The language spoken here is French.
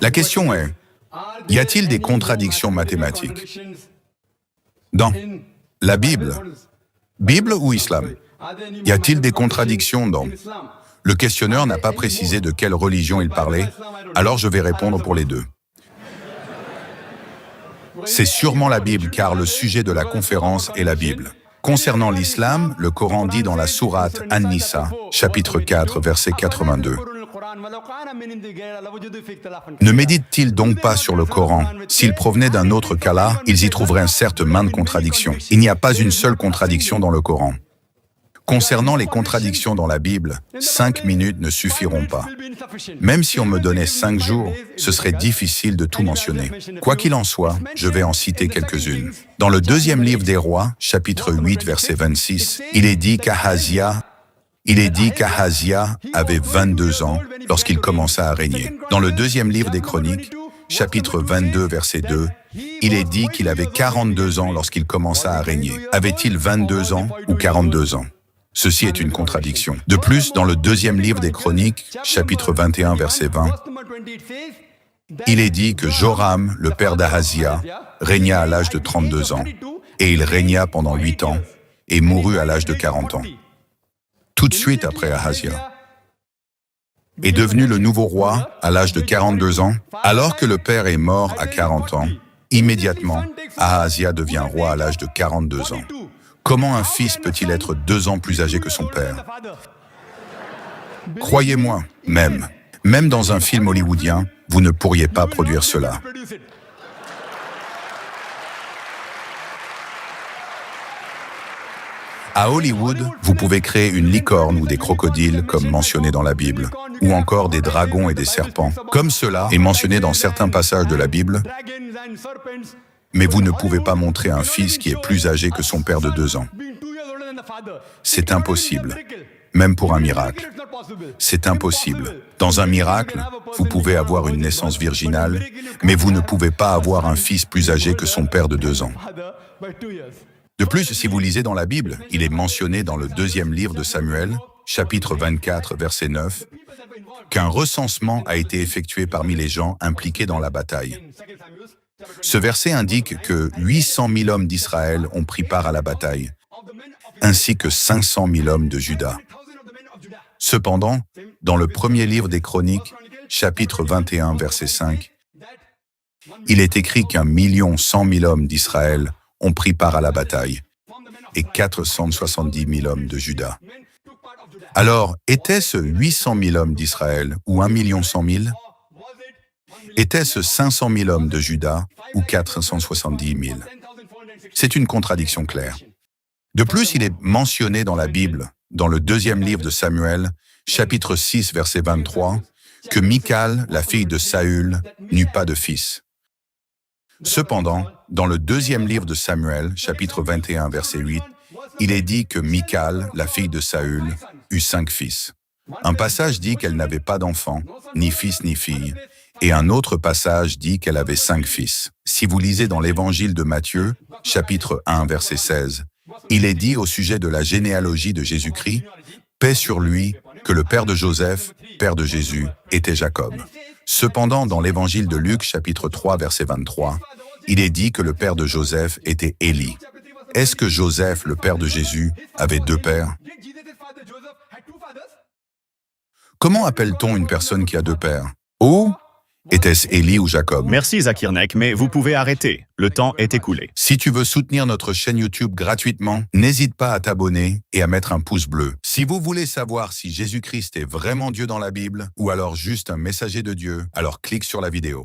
La question est, y a-t-il des contradictions mathématiques dans la Bible? Bible ou islam? Y a-t-il des contradictions dans... Le questionneur n'a pas précisé de quelle religion il parlait, alors je vais répondre pour les deux. C'est sûrement la Bible, car le sujet de la conférence est la Bible. Concernant l'islam, le Coran dit dans la sourate An-Nisa, chapitre 4, verset 82. Ne méditent-ils donc pas sur le Coran? S'ils provenaient d'un autre qu'Allah, ils y trouveraient certes maintes contradictions. Il n'y a pas une seule contradiction dans le Coran. Concernant les contradictions dans la Bible, 5 minutes ne suffiront pas. Même si on me donnait 5 jours, ce serait difficile de tout mentionner. Quoi qu'il en soit, je vais en citer quelques-unes. Dans le deuxième livre des Rois, chapitre 8, verset 26, il est dit qu'Ahazia avait 22 ans lorsqu'il commença à régner. Dans le deuxième livre des Chroniques, chapitre 22, verset 2, il est dit qu'il avait 42 ans lorsqu'il commença à régner. Avait-il 22 ans ou 42 ans? Ceci est une contradiction. De plus, dans le deuxième livre des Chroniques, chapitre 21, verset 20, il est dit que Joram, le père d'Ahazia, régna à l'âge de 32 ans, et il régna pendant 8 ans, et mourut à l'âge de 40 ans. Tout de suite après Ahazia. Est devenu le nouveau roi à l'âge de 42 ans, alors que le père est mort à 40 ans. Immédiatement, Ahazia devient roi à l'âge de 42 ans. Comment un fils peut-il être 2 ans plus âgé que son père? Croyez-moi, même dans un film hollywoodien, vous ne pourriez pas produire cela. À Hollywood, vous pouvez créer une licorne ou des crocodiles, comme mentionné dans la Bible, ou encore des dragons et des serpents, comme cela est mentionné dans certains passages de la Bible, mais vous ne pouvez pas montrer un fils qui est plus âgé que son père de 2 ans. C'est impossible, même pour un miracle. C'est impossible. Dans un miracle, vous pouvez avoir une naissance virginale, mais vous ne pouvez pas avoir un fils plus âgé que son père de 2 ans. De plus, si vous lisez dans la Bible, il est mentionné dans le deuxième livre de Samuel, chapitre 24, verset 9, qu'un recensement a été effectué parmi les gens impliqués dans la bataille. Ce verset indique que 800 000 hommes d'Israël ont pris part à la bataille, ainsi que 500 000 hommes de Juda. Cependant, dans le premier livre des Chroniques, chapitre 21, verset 5, il est écrit qu'1 100 000 hommes d'Israël ont pris part à la bataille, et 470 000 hommes de Juda. Alors, était-ce 800 000 hommes d'Israël ou 1 100 000? Était-ce 500 000 hommes de Juda ou 470 000? C'est une contradiction claire. De plus, il est mentionné dans la Bible, dans le deuxième livre de Samuel, chapitre 6, verset 23, que Michal, la fille de Saül, n'eut pas de fils. Cependant, dans le deuxième livre de Samuel, chapitre 21, verset 8, il est dit que Michal, la fille de Saül, eut 5 fils. Un passage dit qu'elle n'avait pas d'enfant, ni fils ni fille, et un autre passage dit qu'elle avait 5 fils. Si vous lisez dans l'évangile de Matthieu, chapitre 1, verset 16, il est dit au sujet de la généalogie de Jésus-Christ, « Paix sur lui, que le père de Joseph, père de Jésus, était Jacob. » Cependant, dans l'évangile de Luc, chapitre 3, verset 23, il est dit que le père de Joseph était Élie. Est-ce que Joseph, le père de Jésus, avait 2 pères? Comment appelle-t-on une personne qui a 2 pères? Ou était-ce Élie ou Jacob? Merci Zakir Naik, mais vous pouvez arrêter. Le temps est écoulé. Si tu veux soutenir notre chaîne YouTube gratuitement, n'hésite pas à t'abonner et à mettre un pouce bleu. Si vous voulez savoir si Jésus-Christ est vraiment Dieu dans la Bible ou alors juste un messager de Dieu, alors clique sur la vidéo.